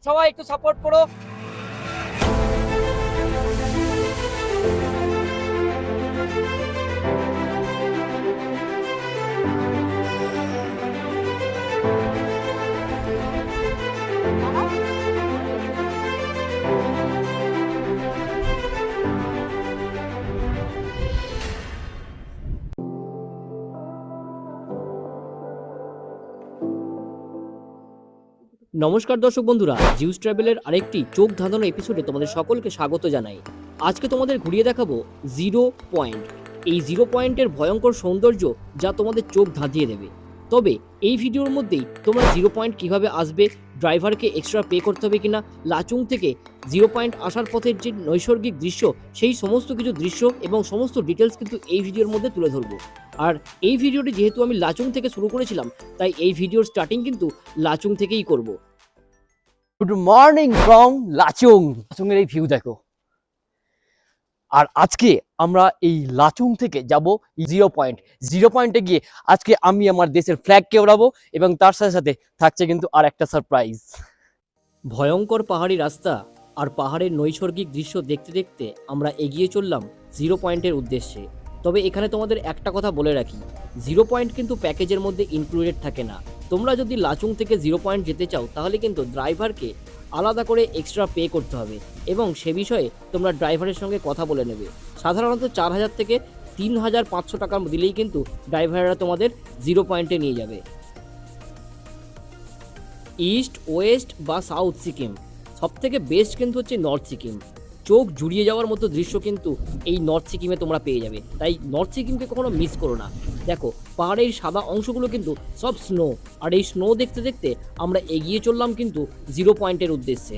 সবাই একটু সাপোর্ট করো। নমস্কার দর্শক বন্ধুরা, জিউস ট্রাভেলের আরেকটি চোখ ধাঁধানো এপিসোডে তোমাদের সকলকে স্বাগত জানাই। আজকে তোমাদের ঘুরিয়ে দেখাবো জিরো পয়েন্ট। এই জিরো পয়েন্টের ভয়ঙ্কর সৌন্দর্য যা তোমাদের চোখ ধাঁধিয়ে দেবে। তবে এই ভিডিওর মধ্যেই তোমরা জিরো পয়েন্ট কিভাবে আসবে, ড্রাইভারকে এক্সট্রা পে করতে হবে কিনা, লাচুং থেকে জিরো পয়েন্ট আসার পথের যে নৈসর্গিক দৃশ্য, সেই সমস্ত কিছু দৃশ্য এবং সমস্ত ডিটেলস কিন্তু এই ভিডিওর মধ্যে তুলে ধরবো। আর এই ভিডিওটি যেহেতু আমি লাচুং থেকে শুরু করেছিলাম, তাই এই ভিডিওর স্টার্টিং কিন্তু লাচুং থেকেই করব। Good morning from Lachung. লাচুংয়ের এই ভিউ দেখো। আর আজকে আমরা এই লাচুং থেকে যাব জিরো পয়েন্ট। জিরো পয়েন্টে গিয়ে আজকে আমি আমার দেশের ফ্ল্যাগকে ওড়াবো এবং তার সাথে সাথে থাকছে কিন্তু আর একটা সারপ্রাইজ। ভয়ঙ্কর পাহাড়ি রাস্তা আর পাহাড়ের নৈসর্গিক দৃশ্য দেখতে দেখতে আমরা এগিয়ে চললাম জিরো পয়েন্টের উদ্দেশ্যে। তবে এখানে তোমাদের একটা কথা বলে রাখি, জিরো পয়েন্ট কিন্তু প্যাকেজের মধ্যে ইনক্লুডেড থাকে না। তোমরা যদি লাচুং থেকে জিরো পয়েন্ট যেতে চাও তাহলে কিন্তু ড্রাইভারকে আলাদা করে এক্সট্রা পে করতে হবে এবং সে বিষয়ে তোমরা ড্রাইভারের সঙ্গে কথা বলে নেবে। সাধারণত 4000 থেকে 3500 টাকা দিলেই কিন্তু ড্রাইভাররা তোমাদের জিরো পয়েন্টে নিয়ে যাবে। ইস্ট, ওয়েস্ট বা সাউথ সিকিম, সবথেকে বেস্ট কিন্তু হচ্ছে নর্থ সিকিম। চোখ জুড়িয়ে যাওয়ার মতো দৃশ্য কিন্তু এই নর্থ সিকিমে তোমরা পেয়ে যাবে, তাই নর্থ সিকিমকে কখনো মিস করো না। দেখো, পাহাড়ের সাদা অংশগুলো কিন্তু সব স্নো, আর এই স্নো দেখতে দেখতে আমরা এগিয়ে চললাম কিন্তু জিরো পয়েন্টের উদ্দেশ্যে।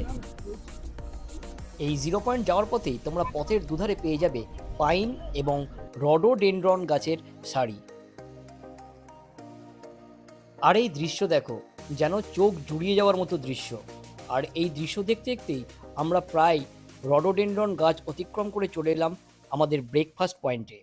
এই জিরো পয়েন্ট যাওয়ার পথেই তোমরা পথের দুধারে পেয়ে যাবে পাইন এবং রডোডেনড্রন গাছের সারি। আর এই দৃশ্য দেখো, যেন চোখ জুড়িয়ে যাওয়ার মতো দৃশ্য। আর এই দৃশ্য দেখতে দেখতেই আমরা প্রায় রডোডেনড্রন গাছ অতিক্রম করে চলে এলাম আমাদের ব্রেকফাস্ট পয়েন্টে।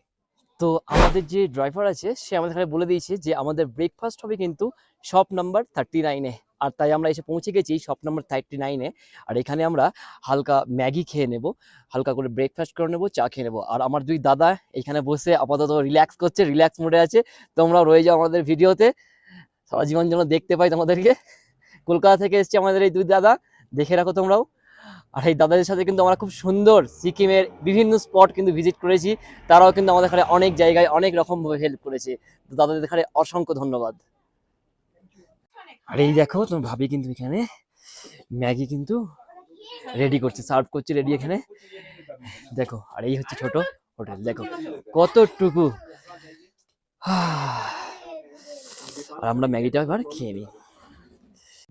তো আমাদের যে ড্রাইভার আছে সে আমাদের এখানে বলে দিয়েছে যে আমাদের ব্রেকফাস্ট হবে কিন্তু শপ নাম্বার 39-এ। আর তাই আমরা এসে পৌঁছে গেছি শপ নাম্বার 39-এ। আর এখানে আমরা হালকা ম্যাগি খেয়ে নেব, হালকা করে ব্রেকফাস্ট করে নেব, চা খেয়ে নেবো। আর আমার দুই দাদা এখানে বসে আপাতত রিল্যাক্স করছে, রিল্যাক্স মোডে আছে। তোমরা রয়ে যাও আমাদের ভিডিওতে, সারা জীবন যেন দেখতে পাই তোমাদেরকে। কলকাতা থেকে এসছে আমাদের এই দুই দাদা, দেখে রাখো তোমরাও। আর এই দাদাদের সাথে কিন্তু আমরা খুব সুন্দর সিকিমের বিভিন্ন স্পট কিন্তু ভিজিট করেছি। তারাও কিন্তু আমাদের এখানে অনেক জায়গায় অনেক রকম ভাবে হেল্প করেছে। তো দাদাদের এখানে অসংখ্য ধন্যবাদ। আর এই দেখো, তোমার ভাবি কিন্তু এখানে ম্যাগি কিন্তু রেডি করছে, সার্ভ করছে রেডি এখানে দেখো। আর এই হচ্ছে ছোট হোটেল, দেখো কতটুকু। আর আমরা ম্যাগিটা এবার খেয়ে নিই।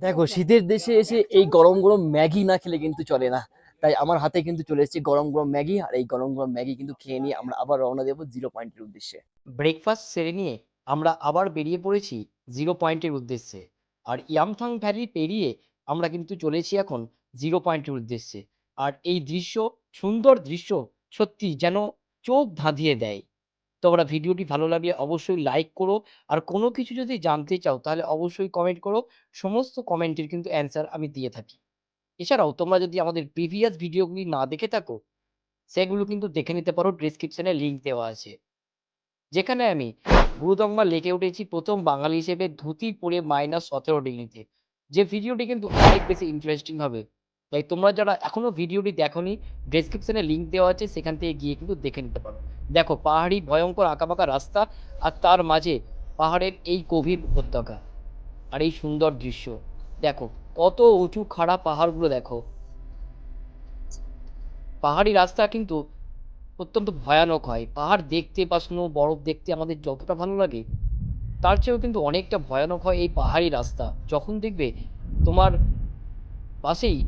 দেখো, শীতের দেশে এসে এই গরম গরম ম্যাগি না খেলে কিন্তু চলে না। তাই আমার হাতে কিন্তু চলে এসেছে গরম গরম ম্যাগি। আর এই গরম গরম ম্যাগি কিন্তু খেয়ে নিয়ে আমরা আবার রওনা দেবো জিরো পয়েন্টের উদ্দেশ্যে। ব্রেকফাস্ট সেরে নিয়ে আমরা আবার বেরিয়ে পড়েছি জিরো পয়েন্টের উদ্দেশ্যে। আর ইয়ামথাং ভ্যালি পেরিয়ে আমরা কিন্তু চলেছি এখন জিরো পয়েন্টের উদ্দেশ্যে। আর এই দৃশ্য, সুন্দর দৃশ্য, সত্যি যেন চোখ ধাঁধিয়ে দেয়। তোমরা ভিডিওটি ভালো লাগলে অবশ্যই লাইক করো। আর কোনো কিছু যদি জানতে চাও তাহলে অবশ্যই কমেন্ট করো। সমস্ত কমেন্টের কিন্তু অ্যান্সার আমি দিয়ে থাকি। এছাড়াও তোমরা যদি আমাদের প্রিভিয়াস ভিডিওগুলি না দেখে থাকো, সেগুলো কিন্তু দেখে নিতে পারো, ডেসক্রিপশনে লিঙ্ক দেওয়া আছে। যেখানে আমি গুরুদম্বা লেকে উঠেছি প্রথম বাঙালি হিসেবে ধুতি পরে -17 ডিগ্রিতে। যে ভিডিওটি কিন্তু অনেক বেশি ইন্টারেস্টিং হবে। তাই তোমরা যারা এখনো ভিডিওটি দেখোনি, ডেসক্রিপশনে লিঙ্ক দেওয়া আছে, সেখান থেকে গিয়ে কিন্তু দেখে নিতে পারো। দেখো, পাহাড়ি ভয়ঙ্কর আঁকাবাঁকা রাস্তা, আর তার মাঝে পাহাড়ের এই গভীর উপত্যকা আর এই সুন্দর দৃশ্য। দেখো কত উঁচু খাড়া পাহাড়গুলো দেখো। পাহাড়ি রাস্তা কিন্তু অত্যন্ত ভয়ানক হয়। পাহাড় দেখতে বা স্নো বরফ দেখতে আমাদের যতটা ভালো লাগে, তার চেয়েও কিন্তু অনেকটা ভয়ানক হয় এই পাহাড়ি রাস্তা। যখন দেখবে তোমার পাশেই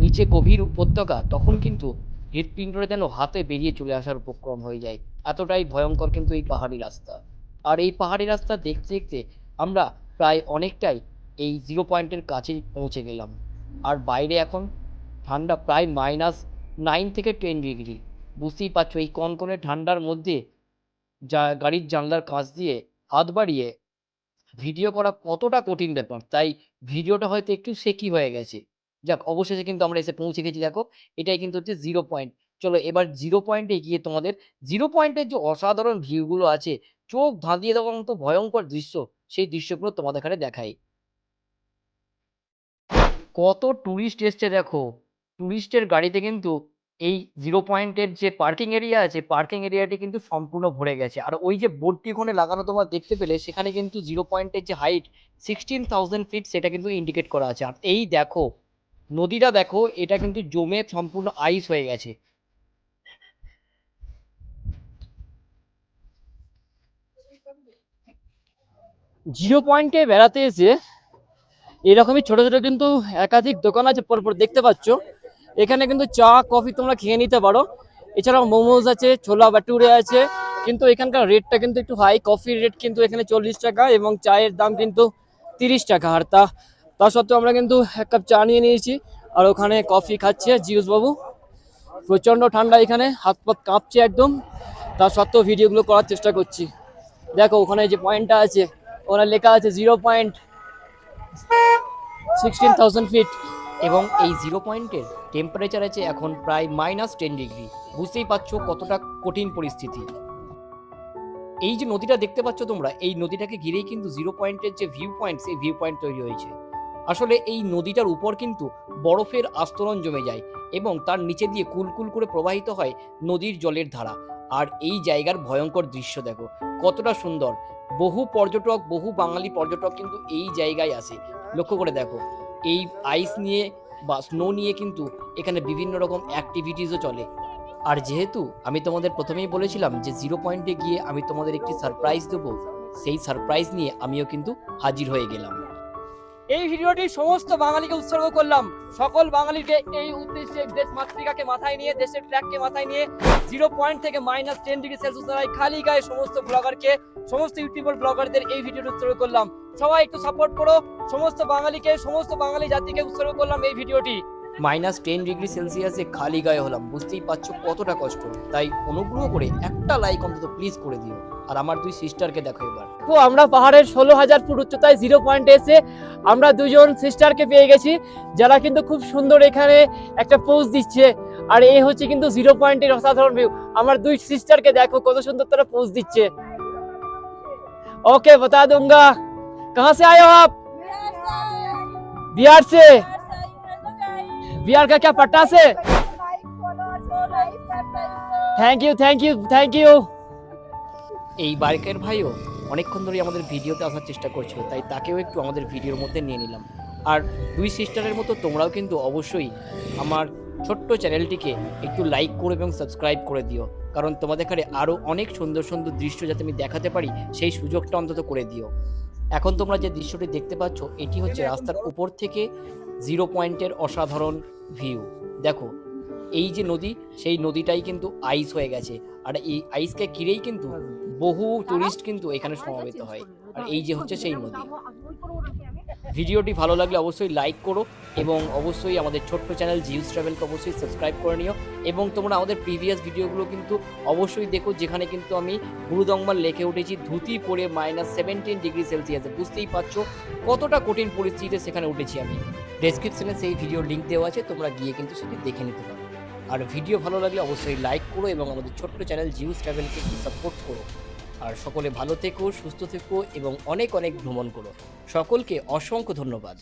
নিচে গভীর উপত্যকা, তখন কিন্তু হৃৎপিণ্ডটা যেন হাতে বেরিয়ে চলে আসার উপক্রম হয়ে যায়। এতটাই ভয়ঙ্কর কিন্তু এই পাহাড়ি রাস্তা। আর এই পাহাড়ি রাস্তা দেখতে দেখতে আমরা প্রায় অনেকটাই এই জিরো পয়েন্টের কাছেই পৌঁছে গেলাম। আর বাইরে এখন ঠান্ডা প্রায় -9 থেকে 10 ডিগ্রি। বুঝতেই পারছো এই কনকনে ঠান্ডার মধ্যে যা গাড়ির জানলার কাছ দিয়ে হাত বাড়িয়ে ভিডিও করা কতটা কঠিন ব্যাপার। তাই ভিডিওটা হয়তো একটু শেকি হয়ে গেছে। যাক, অবশেষে কিন্তু আমরা এসে পৌঁছে গেছি। দেখো, এটাই কিন্তু হচ্ছে জিরো পয়েন্ট। চলো এবার জিরো পয়েন্টে গিয়ে তোমাদের জিরো পয়েন্টের যে অসাধারণ ভিউগুলো আছে, চোখ ধাঁধিয়ে দেওয়ার মতো ভয়ঙ্কর দৃশ্য, সেই দৃশ্যগুলো তোমাদের এখানে দেখাই। কত টুরিস্ট এসছে দেখো। টুরিস্টের গাড়িতে কিন্তু এই জিরো পয়েন্টের যে পার্কিং এরিয়া আছে, পার্কিং এরিয়াটি কিন্তু সম্পূর্ণ ভরে গেছে। আর ওই যে বোর্ডটি ওখানে লাগানো তোমরা দেখতে পেলে, সেখানে কিন্তু জিরো পয়েন্টের যে হাইট 16,000 ফিট সেটা কিন্তু ইন্ডিকেট করা আছে। আর এই দেখো, নদীটা দেখো, এটা কিন্তু জমে সম্পূর্ণ আইস হয়ে গেছে। জিরো পয়েন্টে বেড়াতে এসে এরকমই ছোট ছোট কিন্তু একাধিক দোকান আছে পরপর দেখতে পাচ্ছ। এখানে কিন্তু চা কফি তোমরা খেয়ে নিতে পারো। এছাড়াও মোমোজ আছে, ছোলা বাটুরে আছে, কিন্তু এখানকার রেটটা কিন্তু একটু হাই। কফির রেট কিন্তু এখানে 40 টাকা এবং চায়ের দাম কিন্তু 30 টাকা। আর তা সত্ত্বেও আমরা কিন্তু এক কাপ চা নিয়ে নিয়েছি, আর ওখানে কফি খাচ্ছে জিউস বাবু। প্রচন্ড ঠান্ডা এখানে, হাত পাত কাঁপছে একদম। তা সত্ত্বেও ভিডিওগুলো করার চেষ্টা করছি। দেখো ওখানে যে পয়েন্টটা আছে, ওখানে লেখা আছে 0.16,000 ফিট। এবং এই জিরো পয়েন্টের টেম্পারেচার আছে এখন প্রায় -10 ডিগ্রি। বুঝতেই পারছো কতটা কঠিন পরিস্থিতি। এই যে নদীটা দেখতে পাচ্ছ তোমরা, এই নদীটাকে ঘিরেই কিন্তু জিরো পয়েন্টের যে ভিউ পয়েন্ট, সেই ভিউ পয়েন্ট তৈরি হয়েছে। আসলে এই নদীটার উপর কিন্তু বরফের আস্তরণ জমে যায় এবং তার নিচে দিয়ে কুলকুল করে প্রবাহিত হয় নদীর জলের ধারা। আর এই জায়গার ভয়ঙ্কর দৃশ্য দেখো কতটা সুন্দর। বহু পর্যটক, বহু বাঙালি পর্যটক কিন্তু এই জায়গায় আসে। লক্ষ্য করে দেখো, এই আইস নিয়ে বা স্নো নিয়ে কিন্তু এখানে বিভিন্ন রকম অ্যাক্টিভিটিসও চলে। আর যেহেতু আমি তোমাদের প্রথমেই বলেছিলাম যে জিরো পয়েন্টে গিয়ে আমি তোমাদের একটি সারপ্রাইজ দেবো, সেই সারপ্রাইজ নিয়ে আমিও কিন্তু হাজির হয়ে গেলাম। এই ভিডিওটি সমস্ত বাঙালিকে উৎসর্গ করলাম। সকল বাঙালিকে এই উদ্দেশ্যে, দেশ মাতৃকাকে মাথায় নিয়ে, দেশের ফ্ল্যাগকে মাথায় নিয়ে, জিরো পয়েন্ট থেকে -10 ডিগ্রি সেলসিয়াস খালি গায়ে সমস্ত ব্লগারকে, সমস্ত ইউটিউবার ব্লগারদের এই ভিডিওটি উৎসর্গ করলাম। সবাই একটু সাপোর্ট করো। সমস্ত বাঙালিকে, সমস্ত বাঙালি জাতিকে উৎসর্গ করলাম এই ভিডিওটি। -10 ডিগ্রি সেলসিয়াসে খালি গায়ে হলাম, বুঝতেই পারছো কতটা কষ্ট। তাই অনুগ্রহ করে একটা লাইক অন্তত প্লিজ করে দিও। আর আমার দুই সিস্টারকে দেখো এবার। তো আমরা পাহাড়ের 16,000 ফুট উচ্চতায় জিরো পয়েন্টে এসে আমরা দুজন সিস্টারকে পেয়ে গেছি, যারা কিন্তু খুব সুন্দর এখানে একটা পোজ দিচ্ছে। আর এই হচ্ছে কিন্তু জিরো পয়েন্টের অসাধারণ ভিউ। আমার দুই সিস্টারকে দেখো কত সুন্দর তারা পোজ দিচ্ছে। ओके बता दूंगा। कहाँ से आए हो आप? बिहार से। बिहार का क्या, पटना से? Thank you thank you thank you. এই বাইকের ভাইও অনেকক্ষণ ধরে আমাদের ভিডিওতে আসার চেষ্টা করছিল, তাই তাকেও একটু আমাদের ভিডিওর মধ্যে নিয়ে নিলাম। আর দুই সিস্টারের মতো তোমরাও কিন্তু অবশ্যই আমার ছোট্ট চ্যানেলটিকে একটু লাইক করো এবং সাবস্ক্রাইব করে দিও, কারণ তোমাদের এখানে আরও অনেক সুন্দর সুন্দর দৃশ্য যাতে আমি দেখাতে পারি, সেই সুযোগটা অন্তত করে দিও। এখন তোমরা যে দৃশ্যটি দেখতে পাচ্ছ, এটি হচ্ছে রাস্তার উপর থেকে জিরো পয়েন্টের অসাধারণ ভিউ। দেখো এই যে নদী, সেই নদীটাই কিন্তু আইস হয়ে গেছে। আর এই আইসকে ঘিরেই কিন্তু বহু টুরিস্ট কিন্তু এখানে সমবেত হয়। আর এই যে হচ্ছে সেই নদী। ভিডিওটি ভালো লাগলে অবশ্যই লাইক করো এবং অবশ্যই আমাদের ছোট্ট চ্যানেল জিউস ট্রাভেলকে অবশ্যই সাবস্ক্রাইব করে নিও। এবং তোমরা আমাদের প্রিভিয়াস ভিডিওগুলো কিন্তু অবশ্যই দেখো, যেখানে কিন্তু আমি গুরুদংমার লেকে উঠেছি ধুতি পরে -17 ডিগ্রি সেলসিয়াসে। বুঝতেই পারছো কতটা কঠিন পরিস্থিতিতে সেখানে উঠেছি আমি। ডেসক্রিপশনে সেই ভিডিওর লিঙ্ক দেওয়া আছে, তোমরা গিয়ে কিন্তু সেটি দেখে নিতে পারো। আর ভিডিও ভালো লাগলে অবশ্যই লাইক করো এবং আমাদের ছোট্ট চ্যানেল জিউস ট্রাভেলকে সাপোর্ট করো। আর সকলে ভালো থেকো, সুস্থ থেকো এবং অনেক অনেক ভ্রমণ করো। সকলকে অসংখ্য ধন্যবাদ।